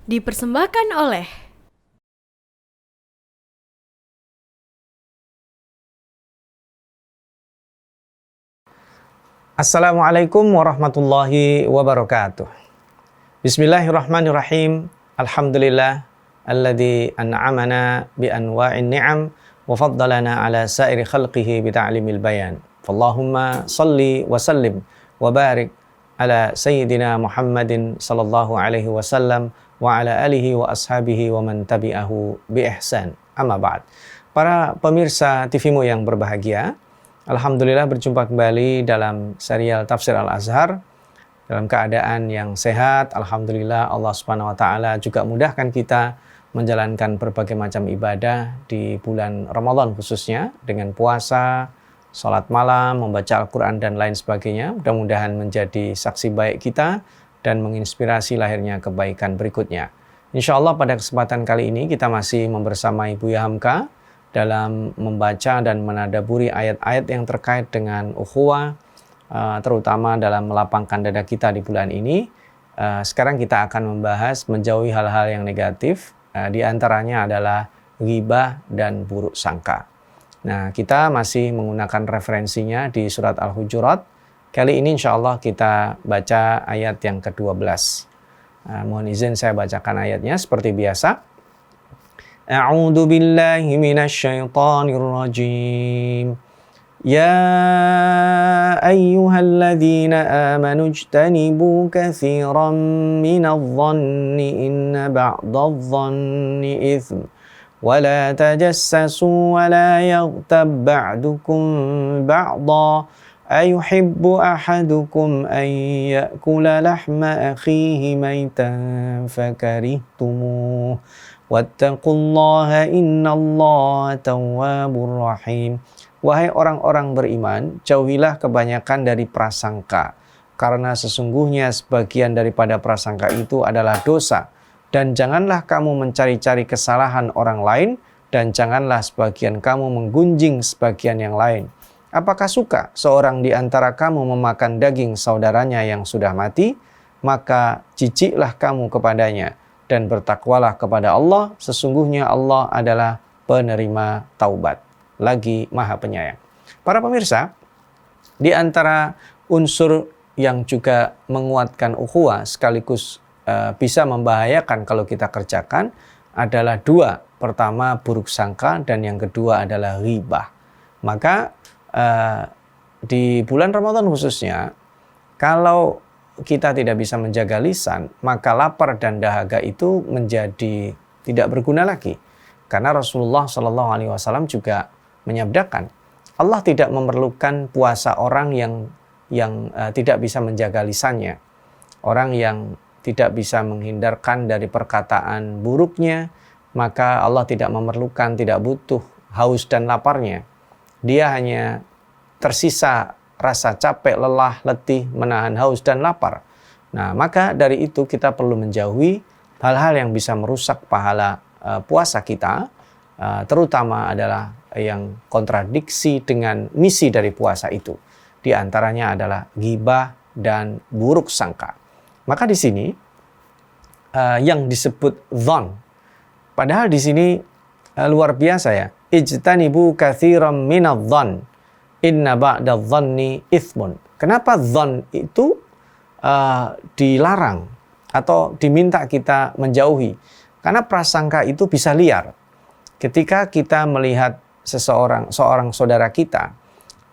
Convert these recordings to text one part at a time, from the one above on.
Dipersembahkan oleh Assalamualaikum warahmatullahi wabarakatuh. Bismillahirrahmanirrahim. Alhamdulillah alladzi an'amana bi anwa'in ni'am wa faddalana ala sairi khalqihi bi ta'limil bayan. Fallahumma salli wa sallim wa barik ala sayyidina Muhammadin sallallahu alaihi wasallam wa ala alihi wa ashabihi wa man tabi'ahu bi ihsan. Amma ba'd. Para pemirsa TV-mu yang berbahagia, alhamdulillah berjumpa kembali dalam serial Tafsir Al-Azhar dalam keadaan yang sehat. Alhamdulillah Allah Subhanahu wa taala juga mudahkan kita menjalankan berbagai macam ibadah di bulan Ramadan, khususnya dengan puasa, salat malam, membaca Al-Qur'an dan lain sebagainya. Mudah-mudahan menjadi saksi baik kita dan menginspirasi lahirnya kebaikan berikutnya. Insyaallah pada kesempatan kali ini kita masih membersamai Buya Hamka dalam membaca dan menadaburi ayat-ayat yang terkait dengan ukhuwah, terutama dalam melapangkan dada kita di bulan ini. Sekarang kita akan membahas menjauhi hal-hal yang negatif, di antaranya adalah ghibah dan buruk sangka. Nah, kita masih menggunakan referensinya di surat Al-Hujurat. Kali ini insya Allah kita baca ayat yang ke-12. Mohon izin saya bacakan ayatnya seperti biasa. A'udzu billahi minasy syaithanir rajim. Ya ayyuhalladzina amanu ijtanibu katsiran minadh-dhanni inna ba'dadh-dhanni itsm wa la tajassasu wa la yaghtab ba'dukum ba'dha ayuhibbu ahadukum an ya'kula lahma akhihi maytan fakarihtumuh wattaqullaha innallaha tawwabur rahim. Wahai orang-orang beriman, jauhilah kebanyakan dari prasangka, karena sesungguhnya sebagian daripada prasangka itu adalah dosa. Dan janganlah kamu mencari-cari kesalahan orang lain, dan janganlah sebagian kamu menggunjing sebagian yang lain. Apakah suka seorang di antara kamu memakan daging saudaranya yang sudah mati? Maka jijiklah kamu kepadanya, dan bertakwalah kepada Allah, sesungguhnya Allah adalah penerima taubat, lagi Maha Penyayang. Para pemirsa, di antara unsur yang juga menguatkan ukhuwah sekaligus bisa membahayakan kalau kita kerjakan adalah dua. Pertama, buruk sangka, dan yang kedua adalah ghibah. Maka di bulan Ramadan khususnya, kalau kita tidak bisa menjaga lisan, maka lapar dan dahaga itu menjadi tidak berguna lagi. Karena Rasulullah SAW juga menyabdakan, Allah tidak memerlukan puasa orang yang tidak bisa menjaga lisannya, orang yang tidak bisa menghindarkan dari perkataan buruknya, maka Allah tidak memerlukan, tidak butuh haus dan laparnya. Dia hanya tersisa rasa capek, lelah, letih, menahan haus dan lapar. Nah, maka dari itu kita perlu menjauhi hal-hal yang bisa merusak pahala puasa kita, terutama adalah yang kontradiksi dengan misi dari puasa itu. Di antaranya adalah ghibah dan buruk sangka. Maka di sini yang disebut dhon, padahal di sini luar biasa ya. Ijtanibu katsiran minadh-dhon inna ba'dadh-dhanni itsmun. Kenapa dhon itu dilarang atau diminta kita menjauhi? Karena prasangka itu bisa liar. Ketika kita melihat seorang saudara kita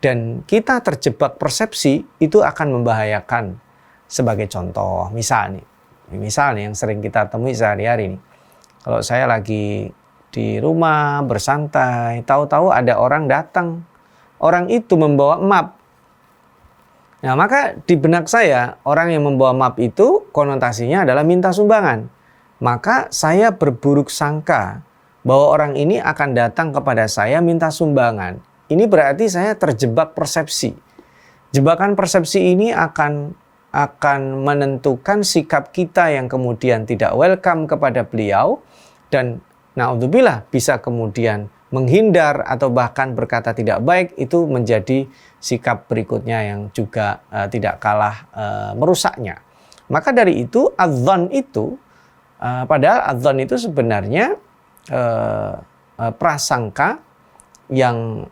dan kita terjebak persepsi, itu akan membahayakan. Sebagai contoh, misalnya yang sering kita temui sehari-hari nih. Kalau saya lagi di rumah bersantai, tahu-tahu ada orang datang. Orang itu membawa map. Nah, maka di benak saya, orang yang membawa map itu konotasinya adalah minta sumbangan. Maka saya berburuk sangka bahwa orang ini akan datang kepada saya minta sumbangan. Ini berarti saya terjebak persepsi. Jebakan persepsi ini akan menentukan sikap kita yang kemudian tidak welcome kepada beliau, dan naudzubillah bisa kemudian menghindar atau bahkan berkata tidak baik. Itu menjadi sikap berikutnya yang juga tidak kalah merusaknya. Maka dari itu, adzan itu Padahal adzan itu sebenarnya prasangka yang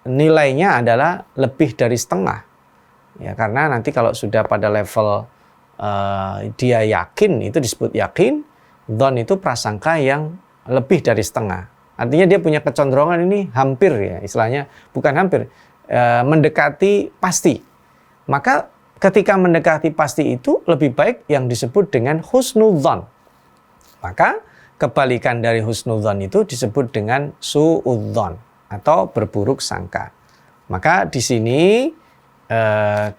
nilainya adalah lebih dari setengah. Ya, karena nanti kalau sudah pada level dia yakin, itu disebut yakin. Dzan itu prasangka yang lebih dari setengah. Artinya dia punya kecenderungan ini hampir, ya istilahnya, bukan hampir, mendekati pasti. Maka ketika mendekati pasti itu lebih baik yang disebut dengan husnudzan. Maka kebalikan dari husnudzan itu disebut dengan suudzan atau berburuk sangka. Maka di sini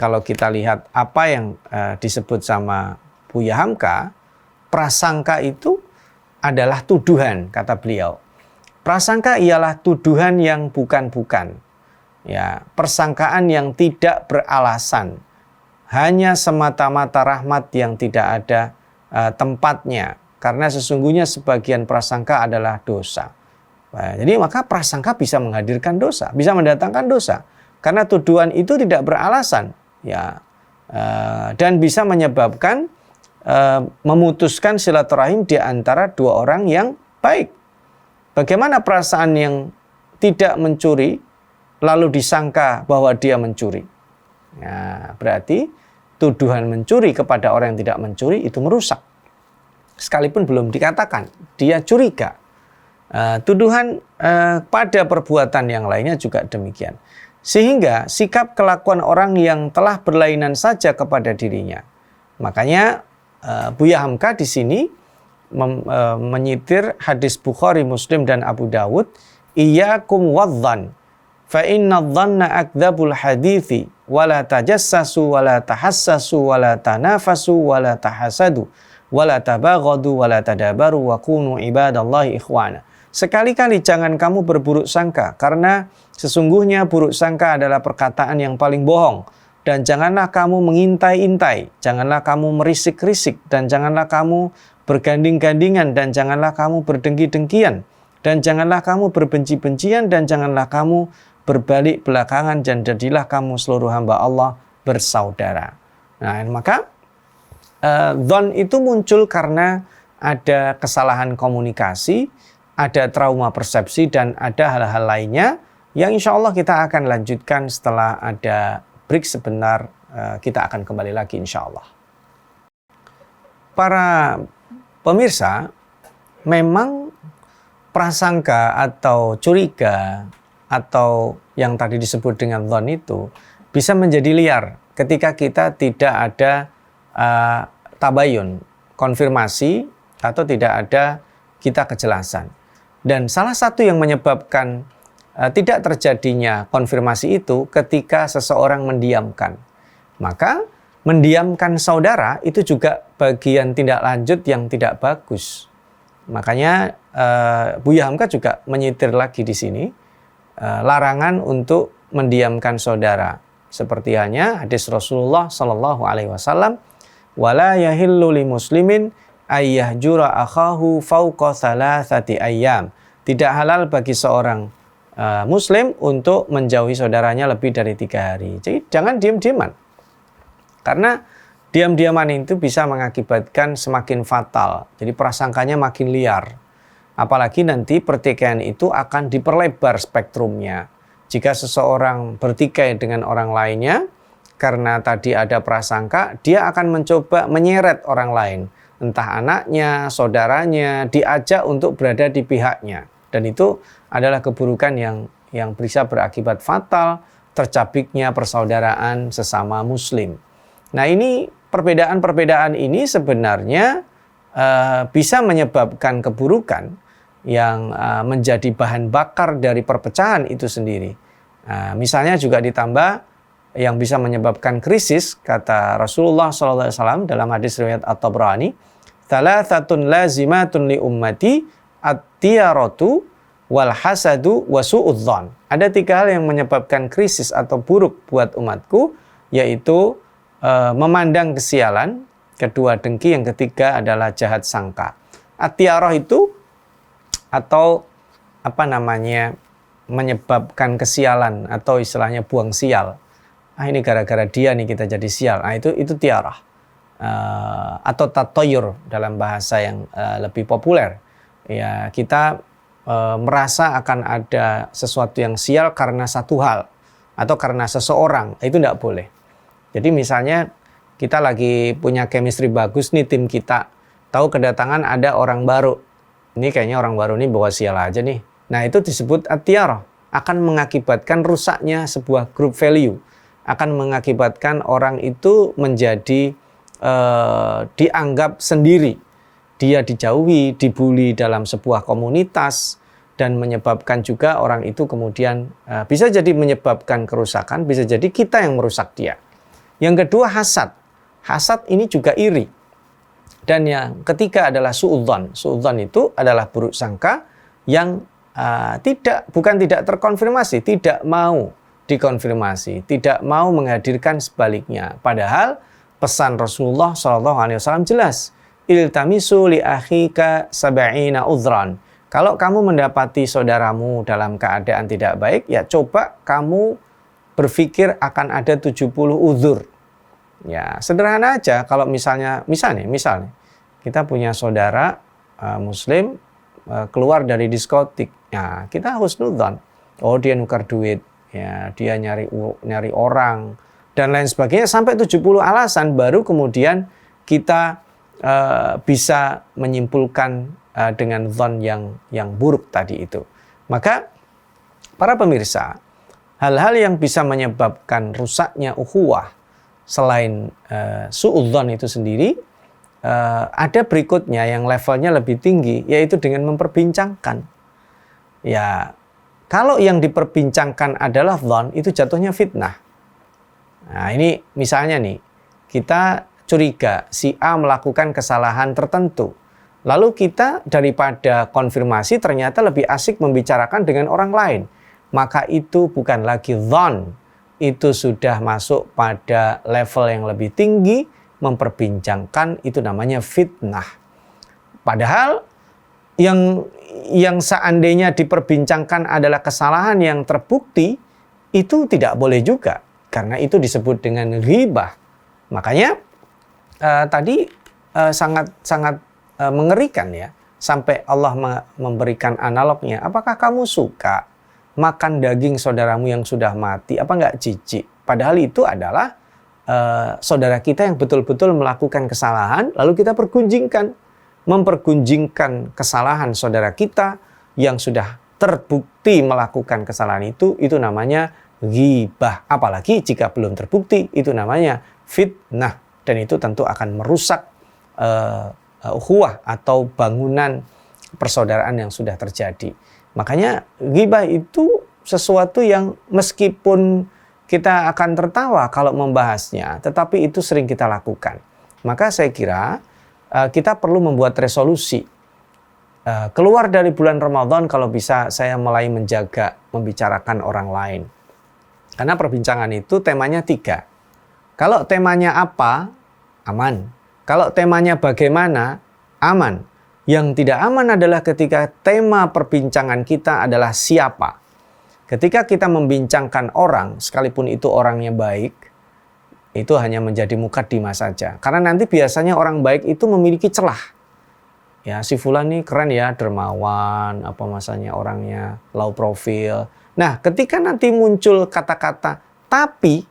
kalau kita lihat apa yang disebut sama Buya Hamka, prasangka itu adalah tuduhan, kata beliau. Prasangka ialah tuduhan yang bukan-bukan. Ya, persangkaan yang tidak beralasan. Hanya semata-mata rahmat yang tidak ada tempatnya. Karena sesungguhnya sebagian prasangka adalah dosa. Nah, jadi maka prasangka bisa menghadirkan dosa, bisa mendatangkan dosa. Karena tuduhan itu tidak beralasan. Ya, dan bisa menyebabkan memutuskan silaturahim di antara dua orang yang baik. Bagaimana perasaan yang tidak mencuri lalu disangka bahwa dia mencuri? Nah, berarti tuduhan mencuri kepada orang yang tidak mencuri itu merusak. Sekalipun belum dikatakan dia curiga. Tuduhan pada perbuatan yang lainnya juga demikian. Sehingga sikap kelakuan orang yang telah berlainan saja kepada dirinya. Makanya Buya Hamka di sini menyitir hadis Bukhari, Muslim dan Abu Dawud, iyyakum wadzan fa inna dhanna akdzabul hadithi wala tajassasu wala tahassasu wala tanafasu wala tahasadu wala tabaghadu wala tadabaru wa kunu ibadallahi ikhwana. Sekali-kali jangan kamu berburuk sangka, karena sesungguhnya buruk sangka adalah perkataan yang paling bohong. Dan janganlah kamu mengintai-intai, janganlah kamu merisik-risik, dan janganlah kamu berganding-gandingan, dan janganlah kamu berdengki-dengkian, dan janganlah kamu berbenci-bencian, dan janganlah kamu berbalik belakangan, dan jadilah kamu seluruh hamba Allah bersaudara. Nah, maka dzan itu muncul karena ada kesalahan komunikasi, ada trauma persepsi, dan ada hal-hal lainnya yang insya Allah kita akan lanjutkan setelah ada break sebentar. Kita akan kembali lagi insya Allah. Para pemirsa, memang prasangka atau curiga atau yang tadi disebut dengan dzan itu bisa menjadi liar ketika kita tidak ada tabayun, konfirmasi, atau tidak ada kita kejelasan. Dan salah satu yang menyebabkan tidak terjadinya konfirmasi itu ketika seseorang mendiamkan. Maka mendiamkan saudara itu juga bagian tindak lanjut yang tidak bagus. Makanya Buya Hamka juga menyitir lagi di sini larangan untuk mendiamkan saudara. Seperti hanya hadis Rasulullah Sallallahu Alaihi Wasallam, wala yahillu li muslimin ayyahjura akhahu fauqa thalathati ayyam. Tidak halal bagi seorang muslim untuk menjauhi saudaranya lebih dari 3 hari. Jadi jangan diam-diaman. Karena diam-diaman itu bisa mengakibatkan semakin fatal. Jadi prasangkanya makin liar. Apalagi nanti pertikaian itu akan diperlebar spektrumnya. Jika seseorang bertikai dengan orang lainnya, karena tadi ada prasangka, dia akan mencoba menyeret orang lain. Entah anaknya, saudaranya, diajak untuk berada di pihaknya. Dan itu adalah keburukan yang bisa berakibat fatal, tercabiknya persaudaraan sesama muslim. Nah, ini perbedaan-perbedaan ini sebenarnya bisa menyebabkan keburukan yang menjadi bahan bakar dari perpecahan itu sendiri. Misalnya juga ditambah yang bisa menyebabkan krisis, kata Rasulullah SAW dalam hadis riwayat At-Tabrani, "Thalathatun lazimatun li ummati at-tiyaratu wal hasadu wa su'udzan." Ada 3 hal yang menyebabkan krisis atau buruk buat umatku, yaitu memandang kesialan, kedua dengki, yang ketiga adalah jahat sangka. At-tiyarah itu atau menyebabkan kesialan atau istilahnya buang sial. Ini gara-gara dia nih kita jadi sial. Nah, itu tiarah. atau tatoyur dalam bahasa yang lebih populer. Ya, kita merasa akan ada sesuatu yang sial karena satu hal atau karena seseorang, itu tidak boleh. Jadi misalnya kita lagi punya chemistry bagus nih tim kita, tahu kedatangan ada orang baru. Ini kayaknya orang baru ini bawa sial aja nih. Nah, itu disebut at-tiyarah, akan mengakibatkan rusaknya sebuah group value, akan mengakibatkan orang itu menjadi dianggap sendiri, dia dijauhi, dibully dalam sebuah komunitas, dan menyebabkan juga orang itu kemudian bisa jadi menyebabkan kerusakan, bisa jadi kita yang merusak dia. Yang kedua, hasad. Hasad ini juga iri. Dan yang ketiga adalah suudzon. Suudzon itu adalah buruk sangka yang bukan tidak terkonfirmasi, tidak mau dikonfirmasi, tidak mau menghadirkan sebaliknya. Padahal pesan Rasulullah SAW jelas, iltamisu li akhika sab'ina udhran. Kalau kamu mendapati saudaramu dalam keadaan tidak baik, ya coba kamu berpikir akan ada 70 uzur. Ya, sederhana aja. Kalau misalnya kita punya saudara muslim keluar dari diskotik, ya kita husnudzon. Oh, dia nukar duit, ya dia nyari orang dan lain sebagainya, sampai 70 alasan baru kemudian kita bisa menyimpulkan dengan zon yang buruk tadi itu. Maka para pemirsa, hal-hal yang bisa menyebabkan rusaknya ukhuwah selain suudzon itu sendiri, ada berikutnya yang levelnya lebih tinggi, yaitu dengan memperbincangkan. Ya, kalau yang diperbincangkan adalah zon, itu jatuhnya fitnah. Nah, ini misalnya nih, kita curiga si A melakukan kesalahan tertentu. Lalu kita daripada konfirmasi ternyata lebih asik membicarakan dengan orang lain. Maka itu bukan lagi zon, itu sudah masuk pada level yang lebih tinggi, memperbincangkan, itu namanya fitnah. Padahal yang seandainya diperbincangkan adalah kesalahan yang terbukti, itu tidak boleh juga. Karena itu disebut dengan ghibah. Makanya tadi sangat mengerikan ya. Sampai Allah memberikan analognya. Apakah kamu suka makan daging saudaramu yang sudah mati? Apa enggak jijik? Padahal itu adalah saudara kita yang betul-betul melakukan kesalahan. Lalu kita mempergunjingkan kesalahan saudara kita yang sudah terbukti melakukan kesalahan itu namanya ghibah. Apalagi jika belum terbukti, itu namanya fitnah. Dan itu tentu akan merusak ukhuwah atau bangunan persaudaraan yang sudah terjadi. Makanya ghibah itu sesuatu yang meskipun kita akan tertawa kalau membahasnya, tetapi itu sering kita lakukan. Maka saya kira kita perlu membuat resolusi. Keluar dari bulan Ramadan kalau bisa saya mulai menjaga membicarakan orang lain. Karena perbincangan itu temanya 3. Kalau temanya apa, aman. Kalau temanya bagaimana, aman. Yang tidak aman adalah ketika tema perbincangan kita adalah siapa. Ketika kita membincangkan orang, sekalipun itu orangnya baik, itu hanya menjadi mukaddimah saja. Karena nanti biasanya orang baik itu memiliki celah. Ya, si fulan nih keren ya, dermawan, orangnya low profile. Nah, ketika nanti muncul kata-kata tapi,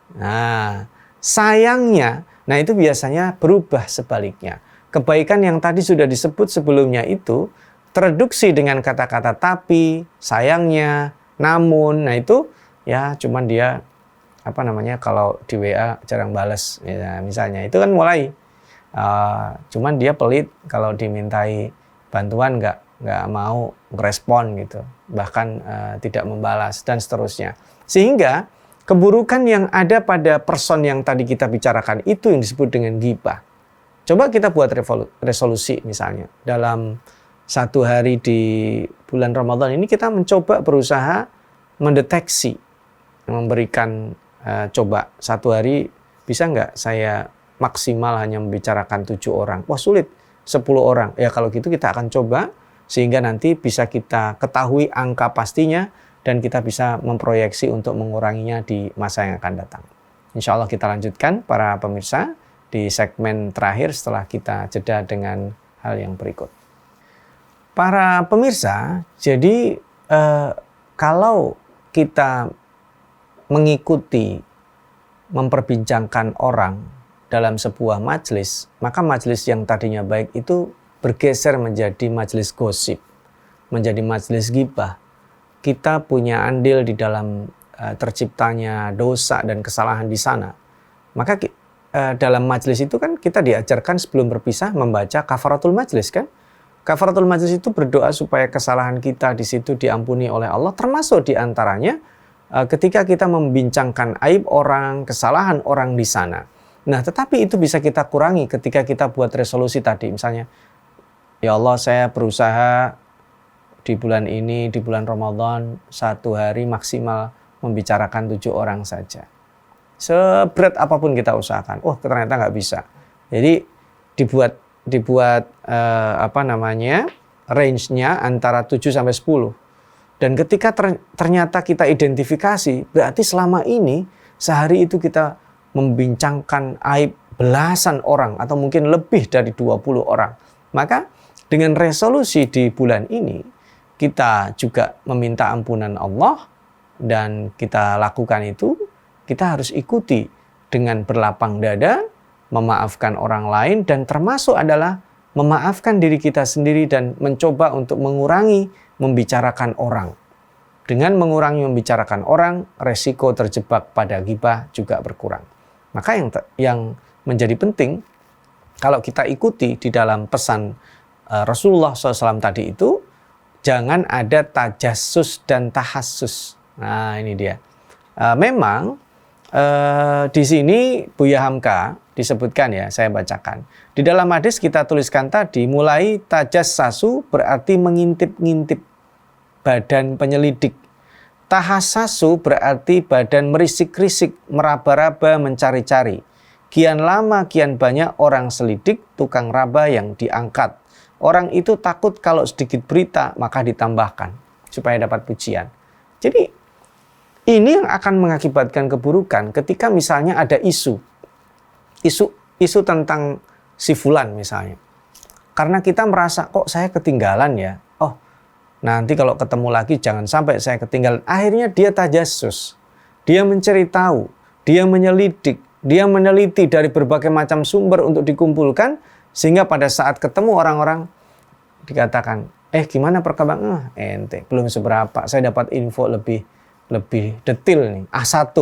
sayangnya, nah itu biasanya berubah sebaliknya. Kebaikan yang tadi sudah disebut sebelumnya itu tereduksi dengan kata-kata tapi, sayangnya, namun. Nah itu ya cuman dia kalau di WA jarang balas ya, misalnya itu kan mulai cuman dia pelit kalau dimintai bantuan nggak mau respon gitu, bahkan tidak membalas dan seterusnya. Sehingga keburukan yang ada pada person yang tadi kita bicarakan itu yang disebut dengan ghibah. Coba kita buat resolusi misalnya dalam 1 hari di bulan Ramadan ini kita mencoba berusaha mendeteksi, memberikan coba 1 hari bisa nggak saya maksimal hanya membicarakan 7 orang. Wah sulit, 10 orang. Ya kalau gitu kita akan coba sehingga nanti bisa kita ketahui angka pastinya dan kita bisa memproyeksi untuk menguranginya di masa yang akan datang. Insya Allah kita lanjutkan para pemirsa di segmen terakhir setelah kita jeda dengan hal yang berikut. Para pemirsa, jadi kalau kita mengikuti, memperbincangkan orang dalam sebuah majelis, maka majelis yang tadinya baik itu bergeser menjadi majelis gosip, menjadi majelis ghibah. Kita punya andil di dalam terciptanya dosa dan kesalahan di sana. Maka dalam majelis itu kan kita diajarkan sebelum berpisah membaca kafaratul majelis kan. Kafaratul majelis itu berdoa supaya kesalahan kita di situ diampuni oleh Allah, termasuk diantaranya ketika kita membincangkan aib orang, kesalahan orang di sana. Nah, tetapi itu bisa kita kurangi ketika kita buat resolusi tadi. Misalnya, ya Allah, saya berusaha di bulan ini, di bulan Ramadan, 1 hari maksimal membicarakan 7 orang saja. Seberat apapun kita usahakan, ternyata nggak bisa. Jadi dibuat range-nya antara 7 sampai 10. Dan ketika ternyata kita identifikasi, berarti selama ini sehari itu kita membincangkan aib belasan orang atau mungkin lebih dari 20 orang. Maka dengan resolusi di bulan ini, kita juga meminta ampunan Allah dan kita lakukan itu, kita harus ikuti dengan berlapang dada, memaafkan orang lain, dan termasuk adalah memaafkan diri kita sendiri dan mencoba untuk mengurangi membicarakan orang. Dengan mengurangi membicarakan orang, resiko terjebak pada ghibah juga berkurang. Maka yang menjadi penting, kalau kita ikuti di dalam pesan Rasulullah SAW tadi itu, jangan ada tajassus dan tahassus. Nah, ini dia. Memang di sini Buya Hamka disebutkan ya, saya bacakan. Di dalam hadis kita tuliskan tadi, mulai tajassasu berarti mengintip-ngintip, badan penyelidik. Tahassasu berarti badan merisik-risik, meraba-raba, mencari-cari. Kian lama kian banyak orang selidik, tukang raba yang diangkat. Orang itu takut kalau sedikit berita maka ditambahkan supaya dapat pujian. Jadi ini yang akan mengakibatkan keburukan ketika misalnya ada isu tentang si fulan misalnya. Karena kita merasa kok saya ketinggalan ya. Nanti kalau ketemu lagi jangan sampai saya ketinggalan. Akhirnya dia tajassus. Dia mencari tahu, dia menyelidik, dia meneliti dari berbagai macam sumber untuk dikumpulkan, sehingga pada saat ketemu orang-orang dikatakan, gimana perkembangan? Ente, belum seberapa. Saya dapat info lebih detail nih. A1.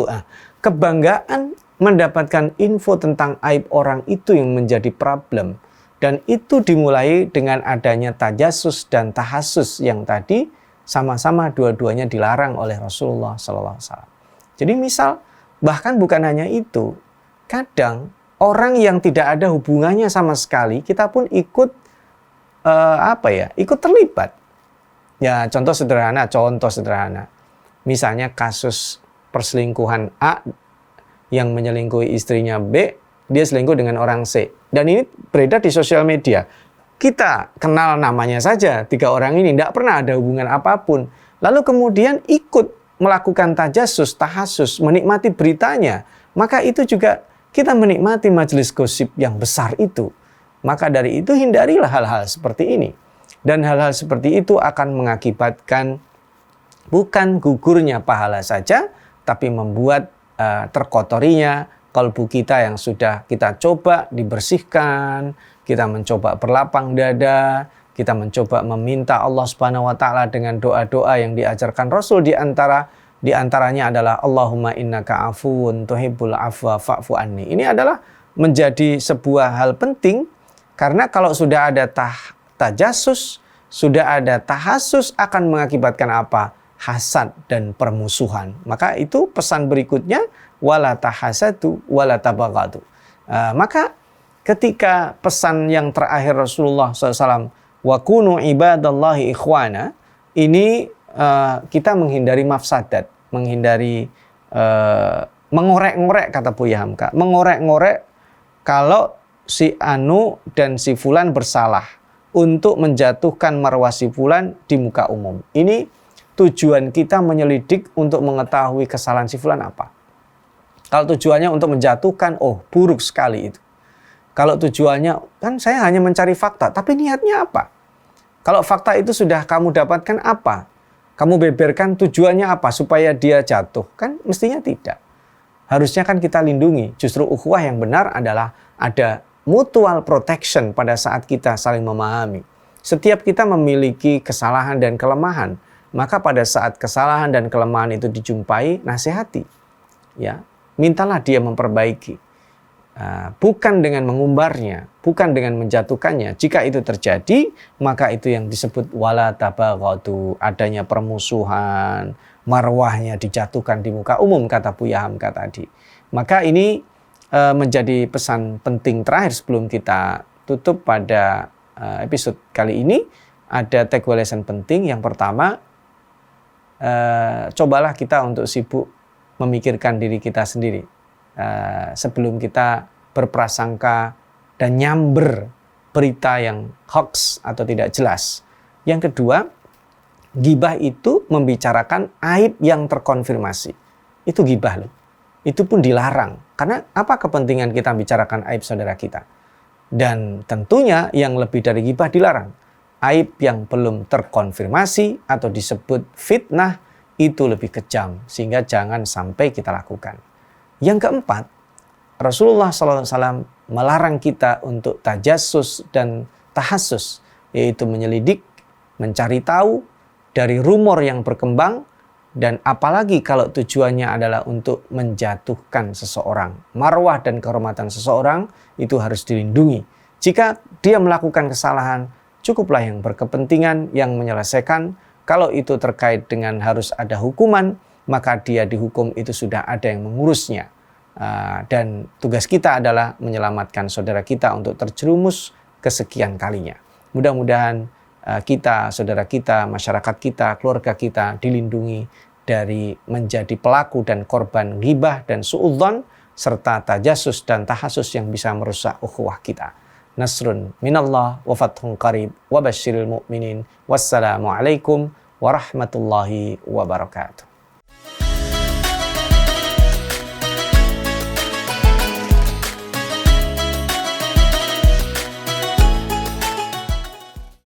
Kebanggaan mendapatkan info tentang aib orang itu yang menjadi problem. Dan itu dimulai dengan adanya tajassus dan tahassus yang tadi sama-sama dua-duanya dilarang oleh Rasulullah SAW. Jadi misal, bahkan bukan hanya itu, kadang orang yang tidak ada hubungannya sama sekali, kita pun ikut ikut terlibat. Ya, contoh sederhana. Misalnya kasus perselingkuhan A yang menyelingkuhi istrinya B, dia selingkuh dengan orang C. Dan ini beredar di sosial media. Kita kenal namanya saja, 3 orang ini tidak pernah ada hubungan apapun. Lalu kemudian ikut melakukan tajassus, tahassus, menikmati beritanya. Maka itu juga kita menikmati majelis gosip yang besar itu. Maka dari itu hindarilah hal-hal seperti ini. Dan hal-hal seperti itu akan mengakibatkan bukan gugurnya pahala saja, tapi membuat terkotorinya kalbu kita yang sudah kita coba dibersihkan, kita mencoba berlapang dada, kita mencoba meminta Allah Subhanahu wa taala dengan doa-doa yang diajarkan Rasul, di antaranya adalah Allahumma innaka afuwun tuhibbul afwa fa'fu anni. Ini adalah menjadi sebuah hal penting, karena kalau sudah ada tajassus, sudah ada tahassus, akan mengakibatkan apa? Hasad dan permusuhan. Maka itu pesan berikutnya, wala tahasadu wala tabaghadu. Maka ketika pesan yang terakhir Rasulullah SAW, wa kunu ibadallahi ikhwana, ini kita menghindari mafsadat, menghindari mengorek-ngorek, kata Buya Hamka, mengorek-ngorek kalau si Anu dan si Fulan bersalah untuk menjatuhkan marwah si Fulan di muka umum. Ini tujuan kita menyelidik untuk mengetahui kesalahan si fulan apa. Kalau tujuannya untuk menjatuhkan, buruk sekali itu. Kalau tujuannya, kan saya hanya mencari fakta, tapi niatnya apa? Kalau fakta itu sudah kamu dapatkan apa? Kamu beberkan tujuannya apa? Supaya dia jatuh? Kan mestinya tidak. Harusnya kan kita lindungi. Justru ukhuwah yang benar adalah ada mutual protection pada saat kita saling memahami. Setiap kita memiliki kesalahan dan kelemahan, maka pada saat kesalahan dan kelemahan itu dijumpai, nasihati. Ya, mintalah dia memperbaiki. Bukan dengan mengumbarnya, bukan dengan menjatuhkannya. Jika itu terjadi, maka itu yang disebut wala tabaghadu, adanya permusuhan, marwahnya dijatuhkan di muka umum, kata Buya Hamka tadi. Maka ini menjadi pesan penting terakhir sebelum kita tutup pada episode kali ini. Ada take-away lesson penting. Yang pertama, cobalah kita untuk sibuk memikirkan diri kita sendiri. Sebelum kita berprasangka dan nyamber berita yang hoax atau tidak jelas. Yang kedua, ghibah itu membicarakan aib yang terkonfirmasi. Itu ghibah loh. Itu pun dilarang. Karena apa kepentingan kita bicarakan aib saudara kita? Dan tentunya yang lebih dari ghibah dilarang. Aib yang belum terkonfirmasi atau disebut fitnah itu lebih kejam. Sehingga jangan sampai kita lakukan. Yang keempat, Rasulullah SAW melarang kita untuk tajassus dan tahassus, yaitu menyelidik, mencari tahu dari rumor yang berkembang, dan apalagi kalau tujuannya adalah untuk menjatuhkan seseorang. Marwah dan kehormatan seseorang itu harus dilindungi. Jika dia melakukan kesalahan, cukuplah yang berkepentingan, yang menyelesaikan. Kalau itu terkait dengan harus ada hukuman, maka dia dihukum, itu sudah ada yang mengurusnya. Dan tugas kita adalah menyelamatkan saudara kita untuk terjerumus kesekian kalinya. Mudah-mudahan kita, saudara kita, masyarakat kita, keluarga kita dilindungi dari menjadi pelaku dan korban ghibah dan suudzon, serta tajassus dan tahasus yang bisa merusak ukhuwah kita. Nasrun minallah wa fathun qarib wa basyiril mu'minin. Wassalamualaikum warahmatullahi wabarakatuh.